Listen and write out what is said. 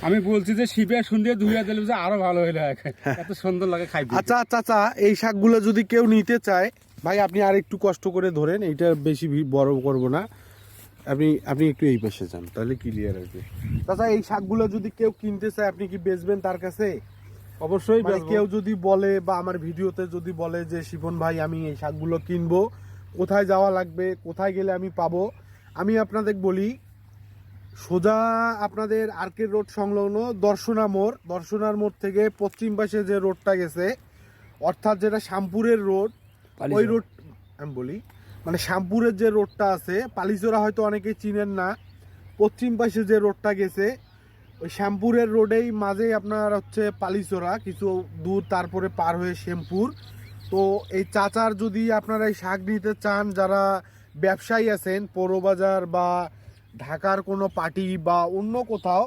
আমি বলছি যে শিবে সুন্দর ধুইয়া দিলে যে আরো ভালো হইলো, এত সুন্দর লাগে খাইতে। আচ্ছা চাচা, এই শাকগুলো যদি কেউ নিতে চায়, ভাই আপনি আর একটু কষ্ট করে ধরেন, এইটা বেশি বড় করব না, আপনি আপনি একটু এই পাশে যান, তাহলে ক্লিয়ার হবে। চাচা, এই শাকগুলো যদি কেউ কিনতে চায়, আপনি কি বেচবেন তার কাছে? অবশ্যই মানে বেচবো। কেউ যদি বলে বা আমার ভিডিওতে যদি বলে যে শিপন ভাই আমি এই শাকগুলো কিনবো, কোথায় যাওয়া লাগবে, কোথায় গেলে আমি পাবো? আমি আপনাদের বলি, সোজা আপনাদের আর্কের রোড সংলগ্ন দর্শনার মোড় থেকে পশ্চিম পাশে যে রোডটা গেছে, অর্থাৎ যেটা শ্যামপুরের রোড, ওই রোড আমি বলি, মানে শ্যামপুরের যে রোডটা আছে, পালিচোরা হয়তো অনেকেই চিনেন না, পশ্চিম পাশে যে রোডটা গেছে, ওই শ্যামপুরের রোডেই মাঝেই আপনার হচ্ছে পালিচোরা, কিছু দূর তারপরে পার হয়ে শ্যামপুর। তো এই চাচার যদি আপনারা এই শাক নিতে চান, যারা ব্যবসায়ী আছেন পৌরবাজার বা ঢাকার কোনো পার্টি বা অন্য কোথাও,